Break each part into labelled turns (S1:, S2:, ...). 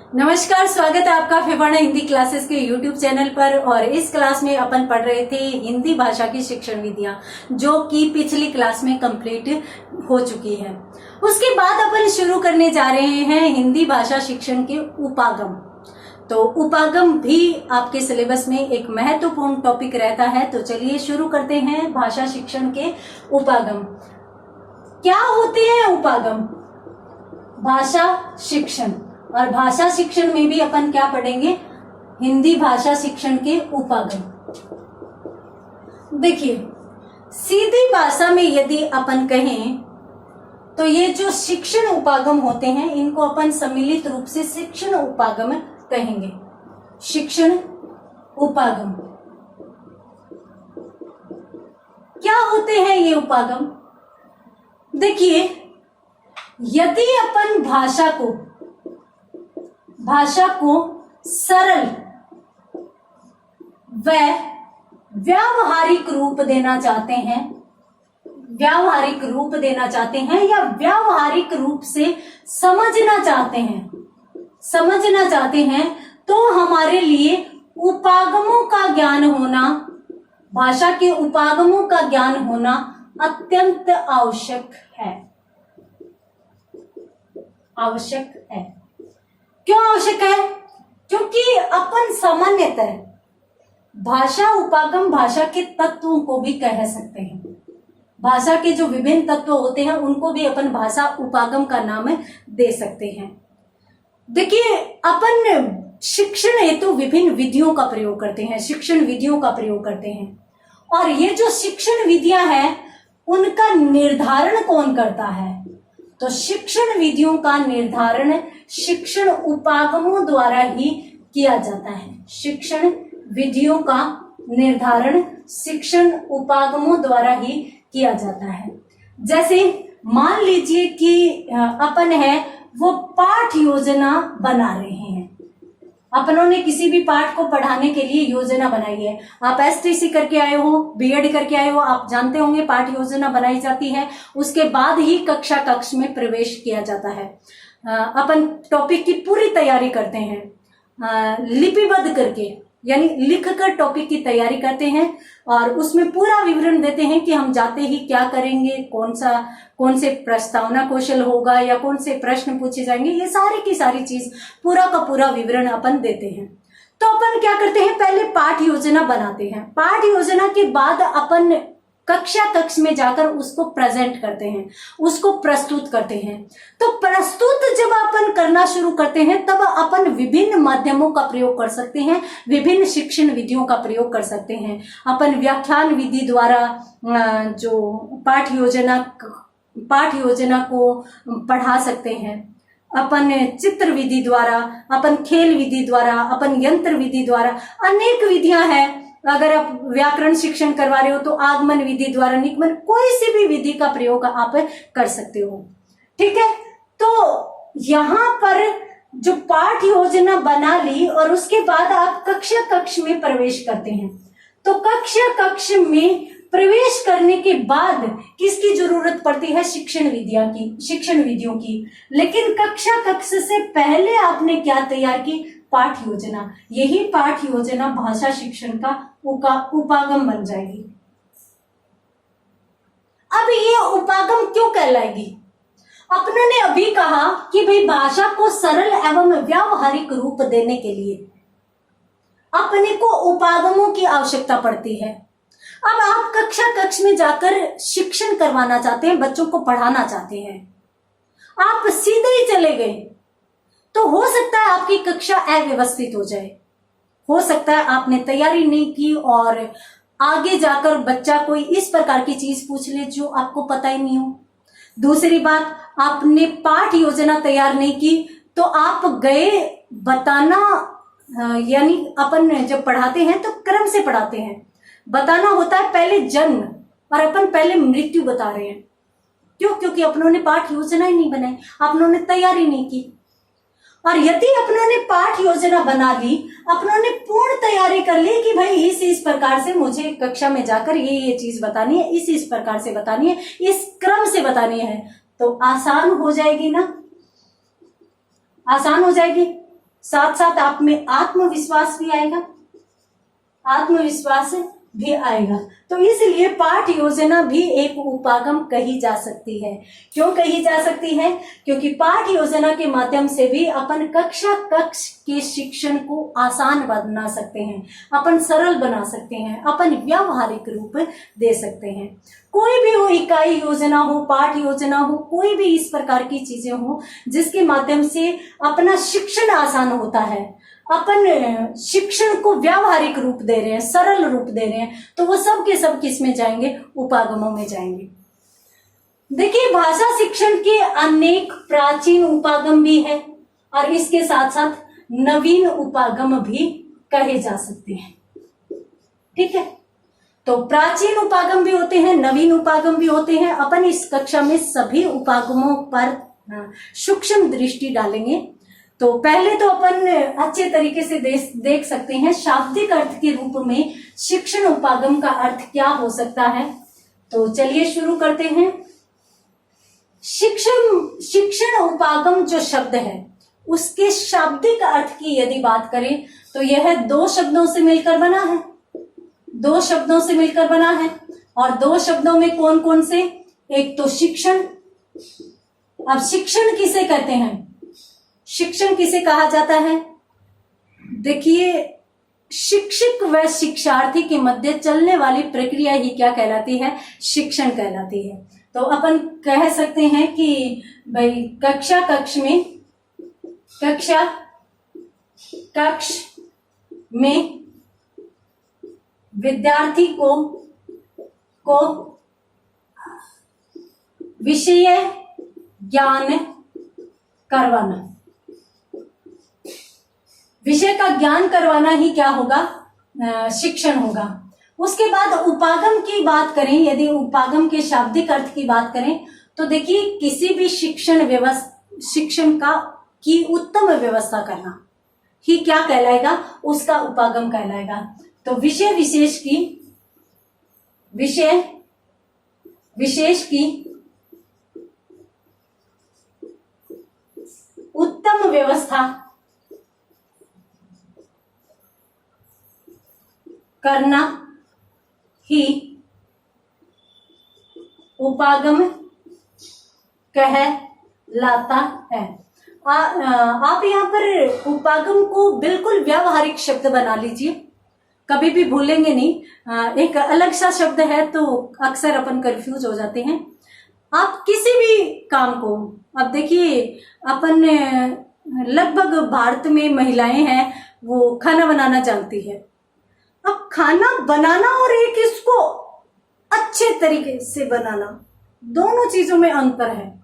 S1: नमस्कार, स्वागत है आपका फेवरना हिंदी क्लासेस के यूट्यूब चैनल पर। और इस क्लास में अपन पढ़ रहे थे हिंदी भाषा की शिक्षण विधियां, जो कि पिछली क्लास में कंप्लीट हो चुकी है। उसके बाद अपन शुरू करने जा रहे हैं हिंदी भाषा शिक्षण के उपागम। तो उपागम भी आपके सिलेबस में एक महत्वपूर्ण टॉपिक रहता है। तो चलिए शुरू करते हैं भाषा शिक्षण के उपागम। क्या होते हैं उपागम? भाषा शिक्षण, और भाषा शिक्षण में भी अपन क्या पढ़ेंगे? हिंदी भाषा शिक्षण के उपागम। देखिए, सीधी भाषा में यदि अपन कहें तो ये जो शिक्षण उपागम होते हैं, इनको अपन सम्मिलित रूप से शिक्षण उपागम कहेंगे। शिक्षण उपागम क्या होते हैं ये उपागम? देखिए, यदि अपन भाषा को सरल व व्यावहारिक रूप देना चाहते हैं, या व्यावहारिक रूप से समझना चाहते हैं, तो हमारे लिए उपागमों का ज्ञान होना, भाषा के उपागमों का ज्ञान होना अत्यंत आवश्यक है। क्यों आवश्यक है? क्योंकि अपन सामान्यतः भाषा उपागम भाषा के तत्वों को भी कह सकते हैं। भाषा के जो विभिन्न तत्व होते हैं उनको भी अपन भाषा उपागम का नाम दे सकते हैं। देखिए, अपन शिक्षण हेतु विभिन्न विधियों का प्रयोग करते हैं, शिक्षण विधियों का प्रयोग करते हैं। और ये जो शिक्षण विधियां हैं, उनका निर्धारण कौन करता है? तो शिक्षण विधियों का निर्धारण शिक्षण उपागमों द्वारा ही किया जाता है। शिक्षण विधियों का निर्धारण शिक्षण उपागमों द्वारा ही किया जाता है। जैसे मान लीजिए कि अपन है वो पाठ योजना बना रहे हैं। अपनों ने किसी भी पाठ को पढ़ाने के लिए योजना बनाई है। आप एसटीसी करके आए हो, बीएड करके आए हो, आप जानते होंगे पाठ योजना बनाई जाती है। उसके बाद ही कक्ष में प्रवेश किया जाता है। अपन टॉपिक की पूरी तैयारी करते हैं, लिपिबद्ध करके, यानी लिखकर टॉपिक की तैयारी करते हैं और उसमें पूरा विवरण देते हैं कि हम जाते ही क्या करेंगे, कौन से प्रस्तावना कौशल होगा या कौन से प्रश्न पूछे जाएंगे, ये सारी की सारी चीज पूरा का पूरा विवरण अपन देते हैं। तो अपन क्या करते हैं? पहले पाठ योजना बनाते हैं। पाठ योजना के बाद अपन कक्ष में जाकर उसको प्रेजेंट करते हैं, उसको प्रस्तुत करते हैं। तो प्रस्तुत जब अपन करना शुरू करते हैं, तब अपन विभिन्न माध्यमों का प्रयोग कर सकते हैं, विभिन्न शिक्षण विधियों का प्रयोग कर सकते हैं। अपन व्याख्यान विधि द्वारा जो पाठ योजना को पढ़ा सकते हैं, अपन चित्र विधि द्वारा, अपन खेल विधि द्वारा, अपन यंत्र विधि द्वारा, अनेक विधियां हैं। अगर आप व्याकरण शिक्षण करवा रहे हो तो आगमन विधि द्वारा, निगमन, कोई सी भी विधि का प्रयोग आप कर सकते हो। ठीक है, तो यहाँ पर जो पाठ योजना बना ली और उसके बाद आप कक्ष में प्रवेश करते हैं। तो कक्ष में प्रवेश करने के बाद किसकी जरूरत पड़ती है? शिक्षण विधियों की। लेकिन कक्ष से पहले आपने क्या तैयार की? पाठ योजना। यही पाठ योजना भाषा शिक्षण का उपागम बन जाएगी। अब ये उपागम क्यों कहलाएगी? अपनों ने अभी कहा कि भाई भाषा को सरल एवं व्यावहारिक रूप देने के लिए अपने को उपागमों की आवश्यकता पड़ती है। अब आप कक्ष में जाकर शिक्षण करवाना चाहते हैं, बच्चों को पढ़ाना चाहते हैं, आप सीधे ही चले गए तो हो सकता है आपकी कक्षा अव्यवस्थित हो जाए। हो सकता है आपने तैयारी नहीं की और आगे जाकर बच्चा कोई इस प्रकार की चीज पूछ ले जो आपको पता ही नहीं हो। दूसरी बात, आपने पाठ योजना तैयार नहीं की तो आप गए बताना, यानी अपन जब पढ़ाते हैं तो क्रम से पढ़ाते हैं। बताना होता है पहले जन्म, और अपन पहले मृत्यु बता रहे हैं। क्यों? क्योंकि अपनों ने पाठ योजना ही नहीं बनाई, अपनों ने तैयारी नहीं की। और यदि अपनों ने पाठ योजना बना ली, अपनों ने पूर्ण तैयारी कर ली कि भाई इस प्रकार से मुझे कक्षा में जाकर ये चीज बतानी है, इस प्रकार से बतानी है, इस क्रम से बतानी है, तो आसान हो जाएगी ना? आसान हो जाएगी। साथ साथ आप में आत्मविश्वास भी आएगा, आत्मविश्वास भी आएगा। तो इसलिए पाठ योजना भी एक उपागम कही जा सकती है। क्यों कही जा सकती है? क्योंकि पाठ योजना के माध्यम से भी अपन कक्ष के शिक्षण को आसान बना सकते हैं, अपन सरल बना सकते हैं, अपन व्यावहारिक रूप दे सकते हैं। कोई भी हो, इकाई योजना हो, पाठ योजना हो, कोई भी इस प्रकार की चीजें हो जिसके माध्यम से अपना शिक्षण आसान होता है, अपन शिक्षण को व्यावहारिक रूप दे रहे हैं, सरल रूप दे रहे हैं, तो वो सब के सब किस में जाएंगे? उपागमों में जाएंगे। देखिए, भाषा शिक्षण के अनेक प्राचीन उपागम भी है और इसके साथ साथ नवीन उपागम भी कहे जा सकते हैं। ठीक है, तो प्राचीन उपागम भी होते हैं, नवीन उपागम भी होते हैं। अपन इस कक्षा में सभी उपागमों पर सूक्ष्म दृष्टि डालेंगे। तो पहले तो अपन अच्छे तरीके से देख सकते हैं शाब्दिक अर्थ के रूप में शिक्षण उपागम का अर्थ क्या हो सकता है। तो चलिए शुरू करते हैं। शिक्षण उपागम जो शब्द है उसके शाब्दिक अर्थ की यदि बात करें तो यह दो शब्दों से मिलकर बना है, दो शब्दों से मिलकर बना है। और दो शब्दों में कौन कौन से? एक तो शिक्षण। अब शिक्षण किसे कहते हैं? शिक्षण किसे कहा जाता है? देखिए, शिक्षक व शिक्षार्थी के मध्य चलने वाली प्रक्रिया ही क्या कहलाती है? शिक्षण कहलाती है। तो अपन कह सकते हैं कि भाई कक्षा कक्ष में विद्यार्थी को विषय ज्ञान करवाना, विषय का ज्ञान करवाना ही क्या होगा? शिक्षण होगा। उसके बाद उपागम की बात करें, यदि उपागम के शाब्दिक अर्थ की बात करें तो देखिए, किसी भी शिक्षण की उत्तम व्यवस्था करना ही क्या कहलाएगा? उसका उपागम कहलाएगा। तो विषय विशेष की उत्तम व्यवस्था करना ही उपागम कहलाता है। आप यहाँ पर उपागम को बिल्कुल व्यावहारिक शब्द बना लीजिए, कभी भी भूलेंगे नहीं। एक अलग सा शब्द है तो अक्सर अपन कंफ्यूज हो जाते हैं। आप किसी भी काम को, अब देखिए अपन लगभग भारत में महिलाएं हैं वो खाना बनाना जानती है। अब खाना बनाना और एक इसको अच्छे तरीके से बनाना, दोनों चीजों में अंतर है।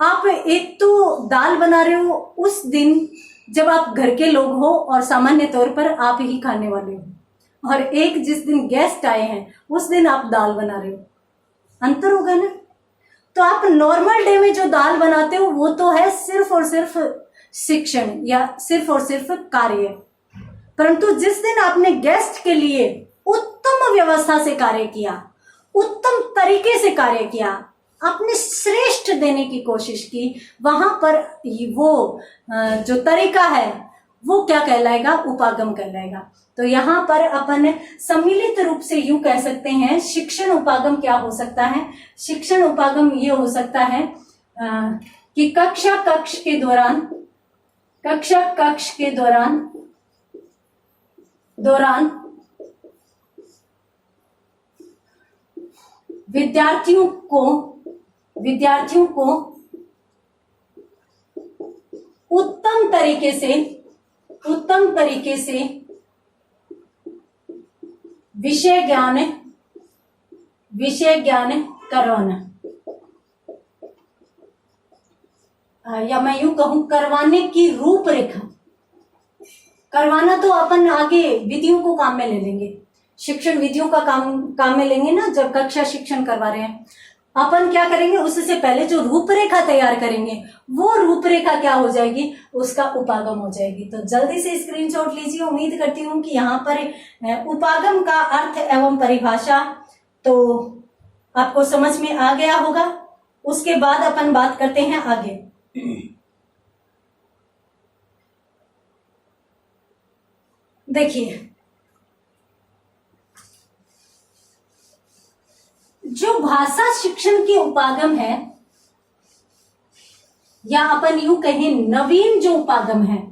S1: आप एक तो दाल बना रहे हो उस दिन जब आप घर के लोग हो और सामान्य तौर पर आप ही खाने वाले हो, और एक जिस दिन गेस्ट आए हैं उस दिन आप दाल बना रहे हो, अंतर होगा ना। तो आप नॉर्मल डे में जो दाल बनाते हो वो तो है सिर्फ और सिर्फ शिक्षण या सिर्फ और सिर्फ कार्य, परंतु जिस दिन आपने गेस्ट के लिए उत्तम व्यवस्था से कार्य किया, उत्तम तरीके से कार्य किया, आपने श्रेष्ठ देने की कोशिश की, वहां पर वो जो तरीका है वो क्या कहलाएगा? उपागम कहलाएगा। तो यहाँ पर अपन सम्मिलित रूप से यूं कह सकते हैं, शिक्षण उपागम क्या हो सकता है? शिक्षण उपागम ये हो सकता है कि कक्षा कक्ष के दौरान विद्यार्थियों को उत्तम तरीके से विषय ज्ञान करवाना, या मैं यूं कहूं करवाने की रूपरेखा। करवाना तो अपन आगे विधियों को काम में ले लेंगे, शिक्षण विधियों का काम में लेंगे ना। जब कक्षा शिक्षण करवा रहे हैं अपन क्या करेंगे, उससे पहले जो रूपरेखा तैयार करेंगे वो रूपरेखा क्या हो जाएगी? उसका उपागम हो जाएगी। तो जल्दी से स्क्रीनशॉट लीजिए। उम्मीद करती हूँ कि यहाँ पर उपागम का अर्थ एवं परिभाषा तो आपको समझ में आ गया होगा। उसके बाद अपन बात करते हैं आगे। देखिए, जो भाषा शिक्षण के उपागम है, या अपन यूं कहें नवीन जो उपागम है,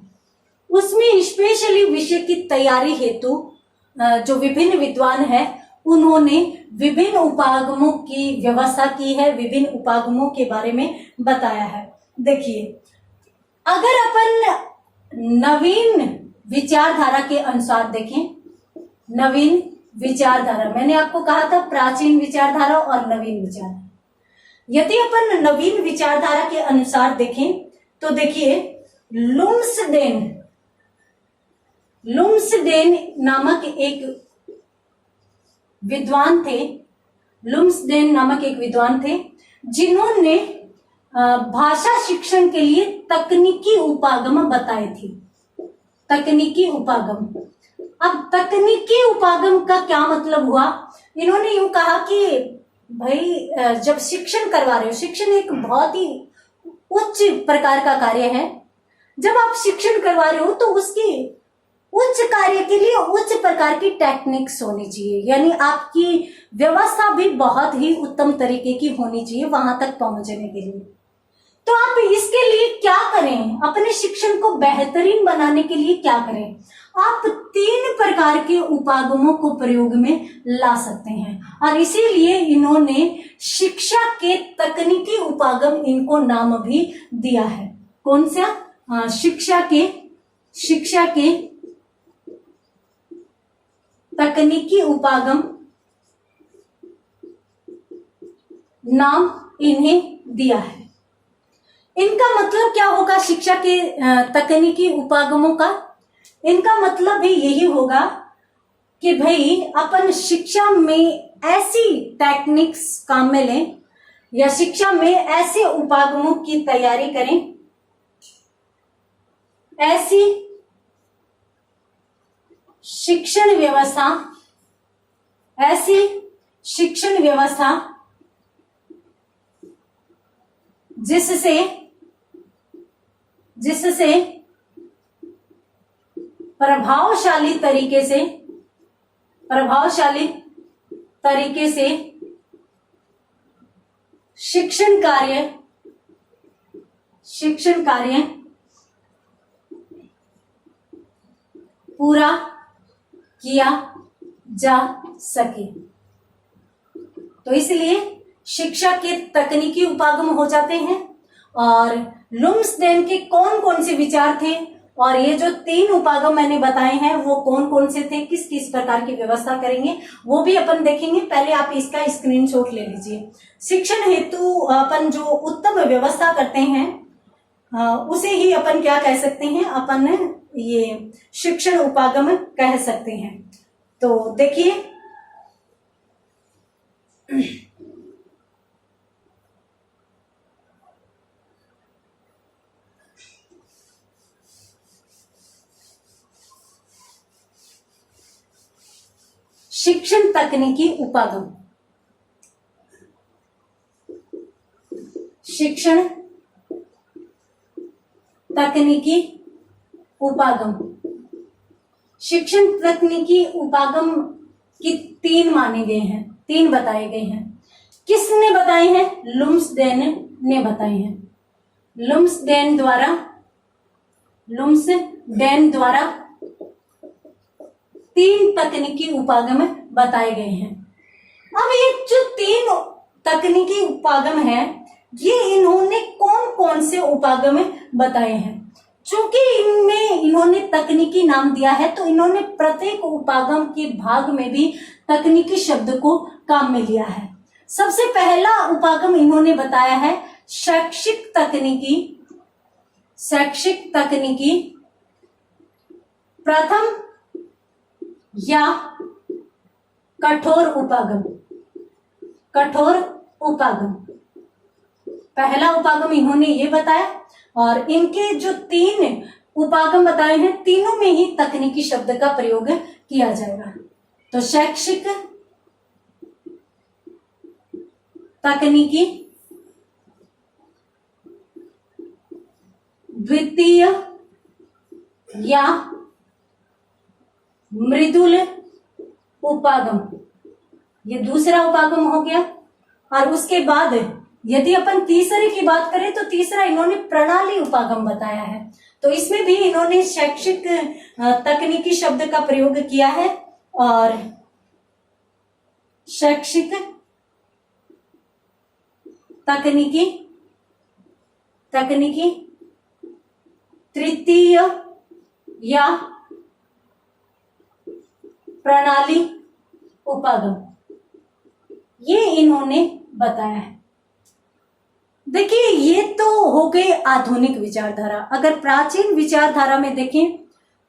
S1: उसमें स्पेशली विषय की तैयारी हेतु जो विभिन्न विद्वान है उन्होंने विभिन्न उपागमों की व्यवस्था की है, विभिन्न उपागमों के बारे में बताया है। देखिए, अगर अपन नवीन विचारधारा के अनुसार देखें, नवीन विचारधारा, मैंने आपको कहा था प्राचीन विचारधारा और नवीन विचारधारा। यदि अपन नवीन विचारधारा के अनुसार देखें तो देखिए, लुम्सडेन नामक एक विद्वान थे, लुम्सडेन नामक एक विद्वान थे जिन्होंने भाषा शिक्षण के लिए तकनीकी उपागम बताए थे। तकनीकी उपागम, अब तकनीकी उपागम का क्या मतलब हुआ? इन्होंने यूं कहा कि भाई जब शिक्षण करवा रहे हो, शिक्षण एक बहुत ही उच्च प्रकार का कार्य है। जब आप शिक्षण करवा रहे हो तो उसकी उच्च कार्य के लिए उच्च प्रकार की टेक्निक्स होनी चाहिए, यानी आपकी व्यवस्था भी बहुत ही उत्तम तरीके की होनी चाहिए वहां तक पहुंचने के लिए। तो आप इसके लिए क्या करें? अपने शिक्षण को बेहतरीन बनाने के लिए क्या करें? आप 3 प्रकार के उपागमों को प्रयोग में ला सकते हैं, और इसीलिए इन्होंने शिक्षा के तकनीकी उपागम इनको नाम भी दिया है। कौन सा? शिक्षा के तकनीकी उपागम नाम इन्हें दिया है। इनका मतलब क्या होगा शिक्षा के तकनीकी उपागमों का? इनका मतलब भी यही होगा कि भाई अपन शिक्षा में ऐसी टेक्निक्स काम में लें, या शिक्षा में ऐसे उपागमों की तैयारी करें, ऐसी शिक्षण व्यवस्था जिससे प्रभावशाली तरीके से शिक्षण कार्य पूरा किया जा सके। तो इसलिए शिक्षा के तकनीकी उपागम हो जाते हैं। और लुम्सडेन के कौन कौन से विचार थे, और ये जो 3 उपागम मैंने बताए हैं वो कौन कौन से थे, किस किस प्रकार की व्यवस्था करेंगे, वो भी अपन देखेंगे। पहले आप इसका स्क्रीनशॉट ले लीजिए। शिक्षण हेतु अपन जो उत्तम व्यवस्था करते हैं उसे ही अपन क्या कह सकते हैं? अपन ये शिक्षण उपागम कह सकते हैं। तो देखिए, शिक्षण तकनीकी उपागम, शिक्षण तकनीकी उपागम, शिक्षण तकनीकी उपागम की 3 माने गए हैं, 3 बताए गए हैं। किसने बताए हैं? लुम्सडेन ने बताए हैं। लुम्सडेन द्वारा 3 तकनीकी उपागम बताए गए हैं। अब ये जो 3 तकनीकी उपागम है, ये इन्होंने कौन कौन से उपागम बताए हैं? चूंकि इनमें इन्होंने तकनीकी नाम दिया है तो इन्होंने प्रत्येक उपागम के भाग में भी तकनीकी शब्द को काम में लिया है। सबसे पहला उपागम इन्होंने बताया है शैक्षिक तकनीकी प्रथम या कठोर उपागम। पहला उपागम इन्होंने ये बताया, और इनके जो 3 उपागम बताए हैं, तीनों में ही तकनीकी शब्द का प्रयोग किया जाएगा। तो शैक्षिक तकनीकी, द्वितीय या मृदुल उपागम, ये दूसरा उपागम हो गया। और उसके बाद यदि अपन तीसरे की बात करें तो तीसरा इन्होंने प्रणाली उपागम बताया है। तो इसमें भी इन्होंने शैक्षिक तकनीकी शब्द का प्रयोग किया है और शैक्षिक तकनीकी तृतीय या प्रणाली उपागम, ये इन्होंने बताया है। देखिए ये तो हो गई आधुनिक विचारधारा। अगर प्राचीन विचारधारा में देखें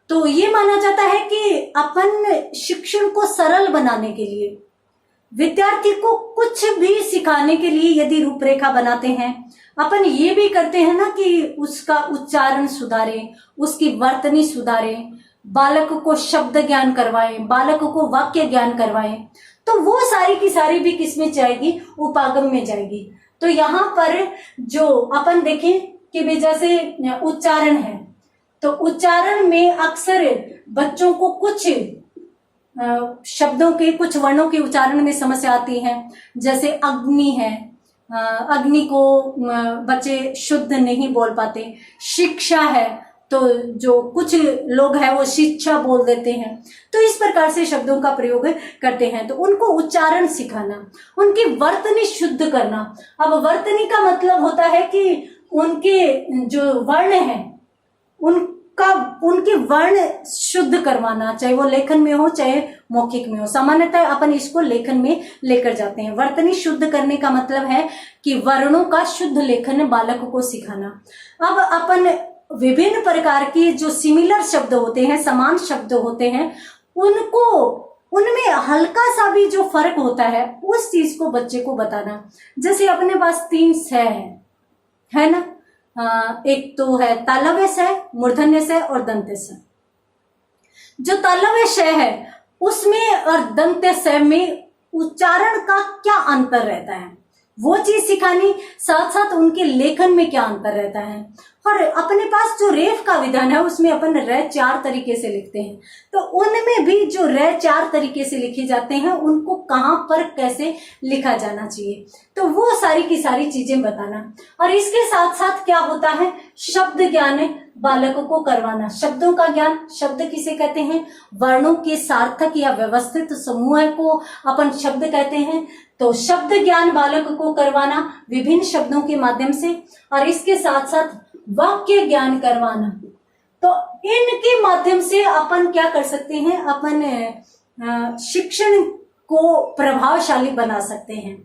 S1: तो ये माना जाता है कि अपन शिक्षण को सरल बनाने के लिए, विद्यार्थी को कुछ भी सिखाने के लिए यदि रूपरेखा बनाते हैं, अपन ये भी करते हैं ना कि उसका उच्चारण सुधारें, उसकी वर्तनी सुधारें, बालक को शब्द ज्ञान करवाएं, बालक को वाक्य ज्ञान करवाएं, तो वो सारी की सारी भी किसमें जाएगी? उपागम में जाएगी। तो यहाँ पर जो अपन देखें कि भी जैसे उच्चारण है, तो उच्चारण में अक्सर बच्चों को कुछ शब्दों के, कुछ वर्णों के उच्चारण में समस्या आती है। जैसे अग्नि है, अग्नि को बच्चे शुद्ध नहीं बोल पाते। शिक्षा है, तो जो कुछ लोग हैं वो शिक्षा बोल देते हैं। तो इस प्रकार से शब्दों का प्रयोग करते हैं। तो उनको उच्चारण सिखाना, उनकी वर्तनी शुद्ध करना। अब वर्तनी का मतलब होता है कि उनके जो वर्ण है उनके वर्ण शुद्ध करवाना, चाहे वो लेखन में हो चाहे मौखिक में हो। सामान्यतः अपन इसको लेखन में लेकर जाते हैं। वर्तनी शुद्ध करने का मतलब है कि वर्णों का शुद्ध लेखन बालक को सिखाना। अब अपन विभिन्न प्रकार के जो सिमिलर शब्द होते हैं, समान शब्द होते हैं, उनमें हल्का सा भी जो फर्क होता है उस चीज को बच्चे को बताना। जैसे अपने पास 3 स है ना, एक तो है तालव्य स, मूर्धन्य स और दंत्य स। जो तालव्य स है उसमें और दंत्य स में उच्चारण का क्या अंतर रहता है वो चीज सिखानी, साथ साथ उनके लेखन में क्या अंतर रहता है। और अपने पास जो रेफ का विधान है उसमें अपन र 4 तरीके से लिखते हैं, तो उनमें भी जो र 4 तरीके से लिखे जाते हैं उनको कहाँ पर कैसे लिखा जाना चाहिए, तो वो सारी की सारी चीजें बताना। और इसके साथ साथ क्या होता है, शब्द ज्ञान बालक को करवाना। शब्दों का ज्ञान, शब्द किसे कहते हैं? वर्णों के सार्थक या व्यवस्थित समूह को अपन शब्द कहते हैं। तो शब्द ज्ञान बालक को करवाना विभिन्न शब्दों के माध्यम से, और इसके साथ साथ वाक्य ज्ञान करवाना। तो इनके माध्यम से अपन क्या कर सकते हैं, अपन शिक्षण को प्रभावशाली बना सकते हैं।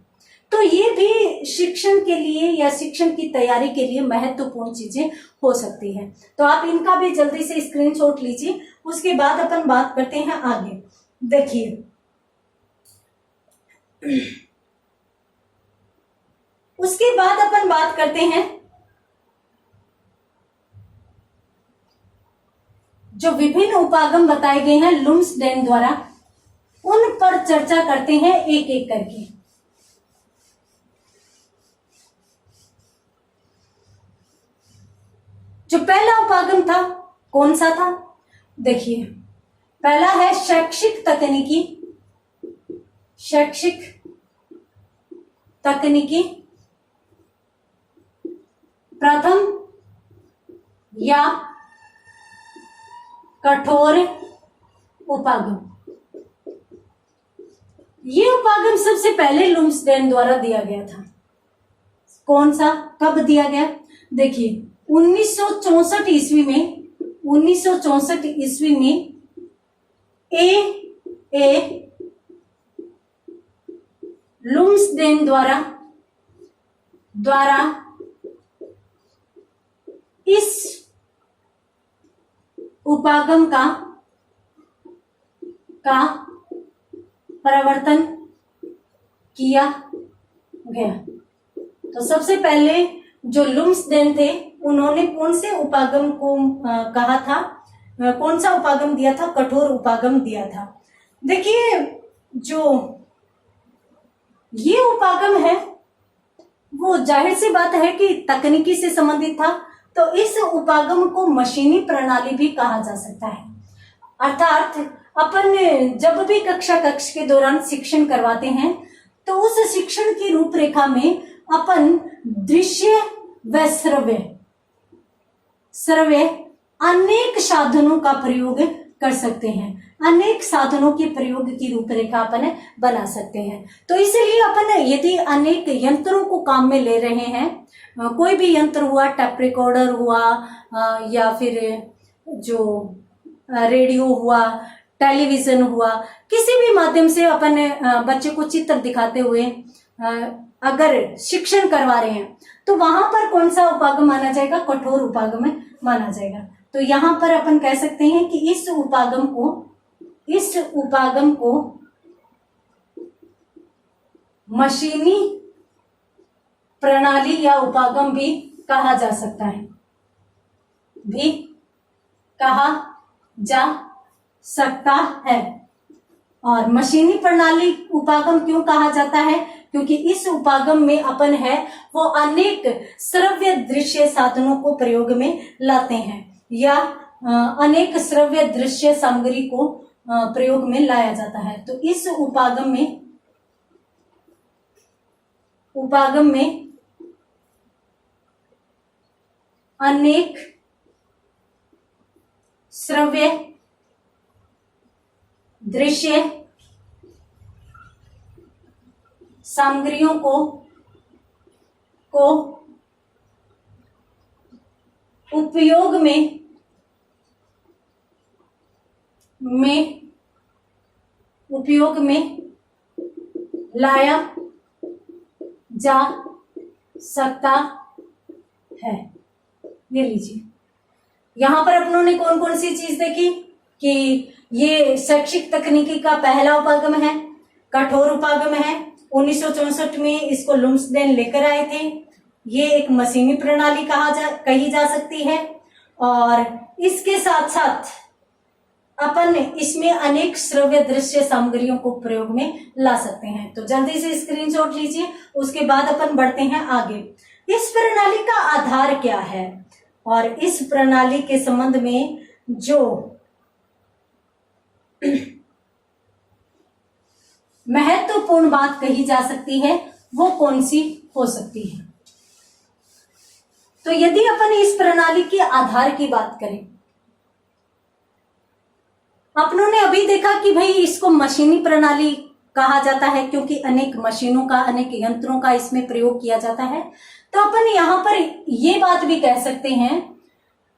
S1: तो ये भी शिक्षण के लिए या शिक्षण की तैयारी के लिए महत्वपूर्ण चीजें हो सकती हैं। तो आप इनका भी जल्दी से स्क्रीनशॉट लीजिए। उसके बाद अपन बात करते हैं आगे। देखिए उसके बाद अपन बात करते हैं जो विभिन्न उपागम बताए गए हैं लुम्सडेन द्वारा, उन पर चर्चा करते हैं एक एक करके। जो पहला उपागम था कौन सा था? देखिए पहला है शैक्षिक तकनीकी प्रथम या कठोर उपागम। ये उपागम सबसे पहले लुम्सडेन द्वारा दिया गया था। कौन सा, कब दिया गया? देखिए 1964 ईस्वी में ए लुम्सडेन द्वारा इस उपागम का प्रवर्तन किया गया। तो सबसे पहले जो लुम्सडेन थे उन्होंने कौन से उपागम को कहा था, कौन सा उपागम दिया था? कठोर उपागम दिया था। देखिए जो ये उपागम है वो जाहिर सी बात है कि तकनीकी से संबंधित था, तो इस उपागम को मशीनी प्रणाली भी कहा जा सकता है। अर्थात अपन जब भी कक्ष के दौरान शिक्षण करवाते हैं तो उस शिक्षण की रूपरेखा में अपन दृश्य व श्रव्य अनेक साधनों का प्रयोग कर सकते हैं, अनेक साधनों के प्रयोग की रूपरेखा अपन बना सकते हैं। तो इसलिए अपन यदि अनेक यंत्रों को काम में ले रहे हैं, कोई भी यंत्र हुआ, टेप रिकॉर्डर हुआ या फिर जो रेडियो हुआ, टेलीविजन हुआ, किसी भी माध्यम से अपन बच्चे को चित्र दिखाते हुए अगर शिक्षण करवा रहे हैं तो वहां पर कौन सा उपागम माना जाएगा? कठोर उपागम माना जाएगा। तो यहां पर अपन कह सकते हैं कि इस उपागम को मशीनी प्रणाली या उपागम भी कहा जा सकता है, भी कहा जा सकता है। और मशीनी प्रणाली उपागम क्यों कहा जाता है? क्योंकि इस उपागम में अपन है वो अनेक श्रव्य दृश्य साधनों को प्रयोग में लाते हैं या अनेक श्रव्य दृश्य सामग्री को प्रयोग में लाया जाता है। तो इस उपागम में अनेक श्रव्य दृश्य सामग्रियों को उपयोग में लाया जा सकता है। ये लीजिए, यहां पर अपनों ने कौन कौन सी चीज देखी कि ये शैक्षिक तकनीकी का पहला उपागम है, कठोर उपागम है। 1964 में इसको लुम्सडेन लेकर आए थे। ये एक मशीनी प्रणाली कही जा सकती है और इसके साथ साथ अपन इसमें अनेक श्रव्य दृश्य सामग्रियों को प्रयोग में ला सकते हैं। तो जल्दी से स्क्रीनशॉट लीजिए, उसके बाद अपन बढ़ते हैं आगे। इस प्रणाली का आधार क्या है और इस प्रणाली के संबंध में जो महत्वपूर्ण बात कही जा सकती है वो कौन सी हो सकती है? तो यदि अपन इस प्रणाली के आधार की बात करें, अपनों ने अभी देखा कि भाई इसको मशीनी प्रणाली कहा जाता है क्योंकि अनेक मशीनों का, अनेक यंत्रों का इसमें प्रयोग किया जाता है। तो अपन यहां पर ये बात भी कह सकते हैं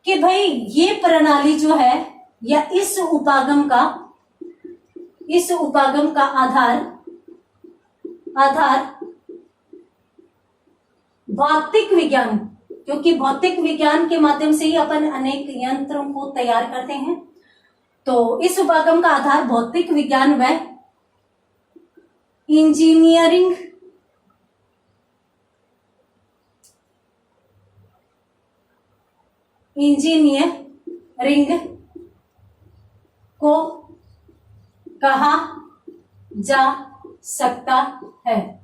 S1: कि भाई ये प्रणाली जो है या इस उपागम का आधार भौतिक विज्ञान, क्योंकि भौतिक विज्ञान के माध्यम से ही अपन अनेक यंत्रों को तैयार करते हैं। तो इस उपागम का आधार भौतिक विज्ञान व इंजीनियरिंग को कहा जा सकता है।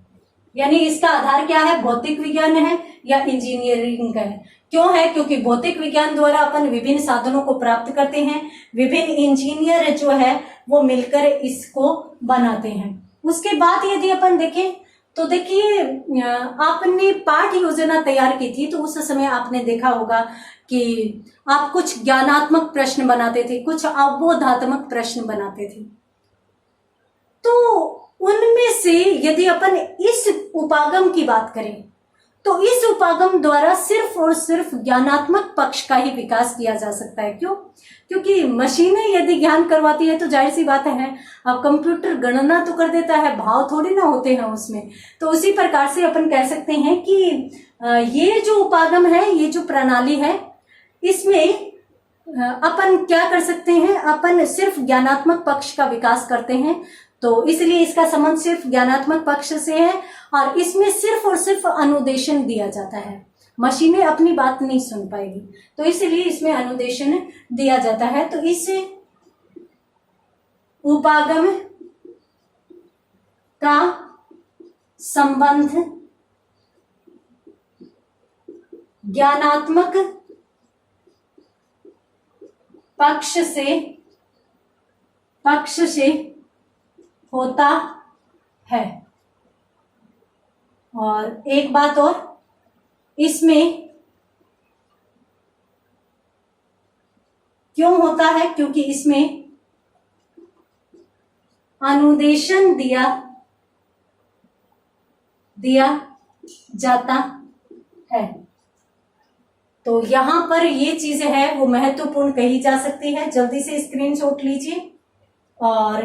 S1: यानी इसका आधार क्या है? भौतिक विज्ञान है या इंजीनियरिंग का है। क्यों है? क्योंकि भौतिक विज्ञान द्वारा अपन विभिन्न साधनों को प्राप्त करते हैं, विभिन्न इंजीनियर जो है वो मिलकर इसको बनाते हैं। उसके बाद यदि अपन देखें तो देखिए, आपने पाठ योजना तैयार की थी तो उस समय आपने देखा होगा कि आप कुछ ज्ञानात्मक प्रश्न बनाते थे, कुछ अवबोधात्मक प्रश्न बनाते थे। तो उनमें से यदि अपन इस उपागम की बात करें तो इस उपागम द्वारा सिर्फ और सिर्फ ज्ञानात्मक पक्ष का ही विकास किया जा सकता है। क्यों? क्योंकि मशीनें यदि ज्ञान करवाती है तो जाहिर सी बात है, अब कंप्यूटर गणना तो कर देता है, भाव थोड़ी ना होते हैं उसमें। तो उसी प्रकार से अपन कह सकते हैं कि ये जो उपागम है, ये जो प्रणाली है, इसमें अपन क्या कर सकते हैं? अपन सिर्फ ज्ञानात्मक पक्ष का विकास करते हैं। तो इसलिए इसका संबंध सिर्फ ज्ञानात्मक पक्ष से है और इसमें सिर्फ और सिर्फ अनुदेशन दिया जाता है। मशीनें अपनी बात नहीं सुन पाएगी, तो इसलिए इसमें अनुदेशन दिया जाता है। तो इस उपागम का संबंध ज्ञानात्मक पक्ष से पक्ष से होता है। और एक बात और, इसमें क्यों होता है? क्योंकि इसमें अनुदेशन दिया जाता है। तो यहां पर ये चीज है वो महत्वपूर्ण कही जा सकती है। जल्दी से स्क्रीनशॉट लीजिए। और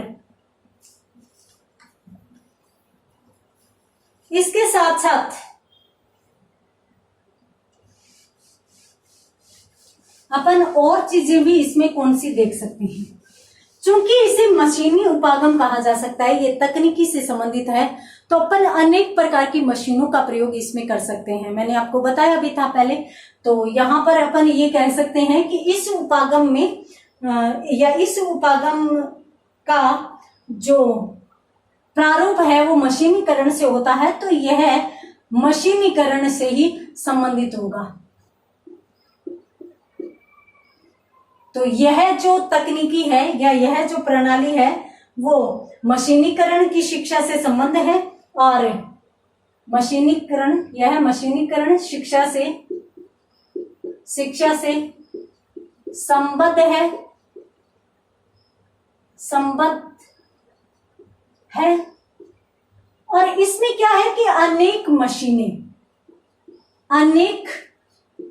S1: इसके साथ साथ अपन और चीजें भी इसमें कौन सी देख सकते हैं। चूंकि इसे मशीनी उपागम कहा जा सकता है, ये तकनीकी से संबंधित है, तो अपन अनेक प्रकार की मशीनों का प्रयोग इसमें कर सकते हैं। मैंने आपको बताया भी था पहले। तो यहाँ पर अपन ये कह सकते हैं कि इस उपागम में या इस उपागम का जो प्रारूप है वो मशीनीकरण से होता है, तो यह मशीनीकरण से ही संबंधित होगा। तो यह जो तकनीकी है या यह जो प्रणाली है वो मशीनीकरण की शिक्षा से संबंध है। और यह मशीनीकरण शिक्षा से संबद्ध है। और इसमें क्या है कि अनेक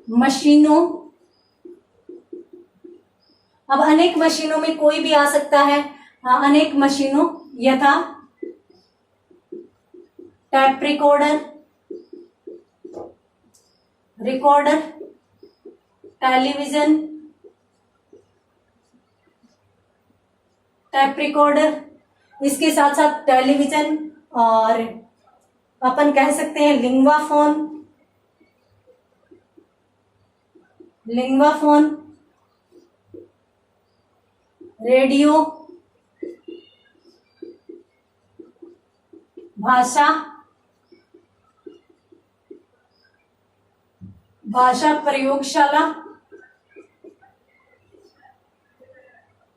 S1: मशीनों, अब अनेक मशीनों में कोई भी आ सकता है। अनेक मशीनों यथा tap recorder, television, tap recorder, इसके साथ साथ टेलीविजन, और अपन कह सकते हैं लिंग्वा फोन, रेडियो, भाषा प्रयोगशाला।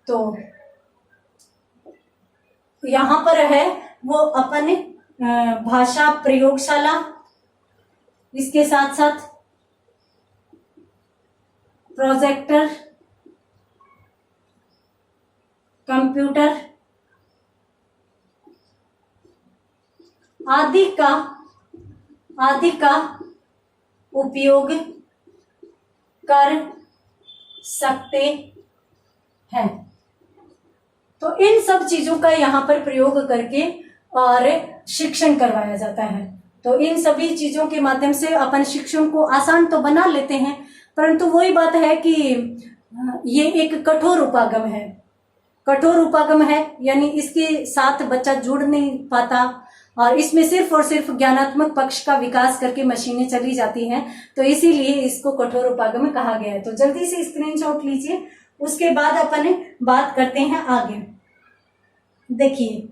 S1: तो यहां पर है वो अपन भाषा प्रयोगशाला, इसके साथ साथ प्रोजेक्टर, कंप्यूटर आदि का उपयोग कर सकते हैं। तो इन सब चीजों का यहाँ पर प्रयोग करके और शिक्षण करवाया जाता है। तो इन सभी चीजों के माध्यम से अपन शिक्षण को आसान तो बना लेते हैं, परंतु वही बात है कि ये एक कठोर उपागम है, यानी इसके साथ बच्चा जुड़ नहीं पाता और इसमें सिर्फ और सिर्फ ज्ञानात्मक पक्ष का विकास करके मशीनें चली जाती हैं। तो इसीलिए इसको कठोर उपागम कहा गया है। तो जल्दी से स्क्रीनशॉट लीजिए, उसके बाद अपन बात करते हैं आगे। देखिए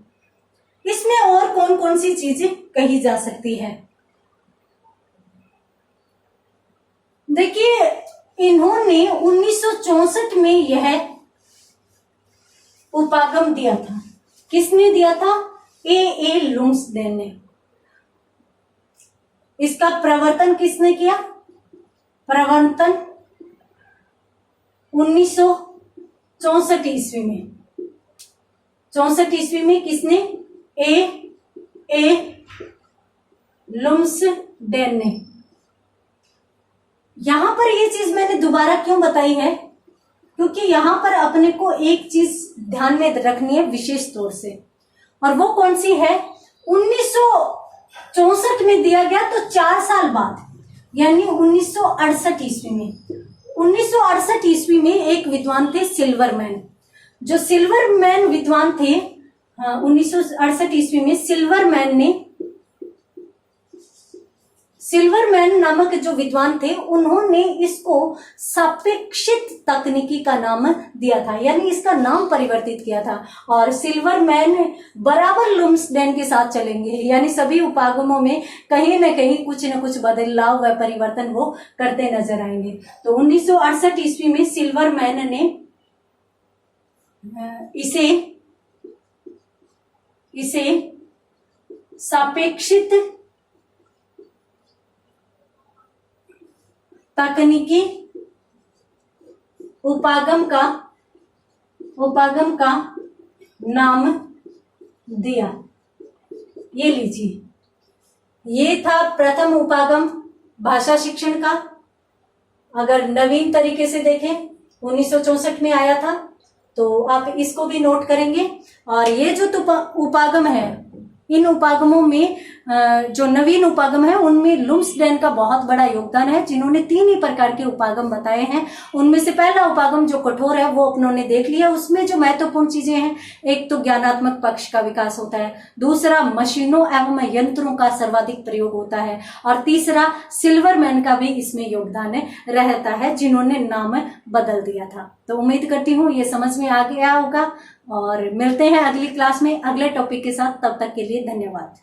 S1: इसमें और कौन कौन सी चीजें कही जा सकती है। देखिए इन्होंने 1964 में यह उपागम दिया था। किसने दिया था? ए लुम्सडेन ने। इसका प्रवर्तन किसने किया? प्रवर्तन 1964 ईस्वी में। 64 ईस्वी में किसने? ए लुम्सडेन ने। यहां पर ये चीज मैंने दोबारा क्यों बताई है, क्योंकि यहां पर अपने को एक चीज ध्यान में रखनी है विशेष तौर से, और वो कौन सी है? 1964 में दिया गया, तो 4 साल बाद यानी 1968 ईस्वी में 1968 ईस्वी में एक विद्वान थे सिल्वरमैन। जो सिल्वरमैन विद्वान थे 1968 ईस्वी में सिल्वरमैन नामक जो विद्वान थे उन्होंने इसको सापेक्षित तकनीकी का नाम दिया था, यानी इसका नाम परिवर्तित किया था। और सिल्वरमैन बराबर लुम्सडेन के साथ चलेंगे, यानी सभी उपागमों में कहीं न कहीं कुछ न कुछ बदलाव व परिवर्तन वो करते नजर आएंगे। तो 1968 ईस्वी में सिल्वरमैन ने इसे इसे सापेक्षित तकनीकी उपागम का नाम दिया। ये लीजिए, ये था प्रथम उपागम भाषा शिक्षण का। अगर नवीन तरीके से देखें 1964 में आया था, तो आप इसको भी नोट करेंगे। और ये जो उपागम है, इन उपागमों में जो नवीन उपागम है उनमें लुम्सडेन का बहुत बड़ा योगदान है, जिन्होंने 3 ही प्रकार के उपागम बताए हैं। उनमें से पहला उपागम जो कठोर है वो उन्होंने देख लिया। उसमें जो महत्वपूर्ण चीजें हैं, एक तो ज्ञानात्मक पक्ष का विकास होता है, दूसरा मशीनों एवं यंत्रों का सर्वाधिक प्रयोग होता है, और तीसरा सिल्वरमैन का भी इसमें योगदान रहता है, जिन्होंने नाम बदल दिया था। तो उम्मीद करती हूँ ये समझ में आ गया होगा, और मिलते हैं अगली क्लास में अगले टॉपिक के साथ। तब तक के लिए धन्यवाद।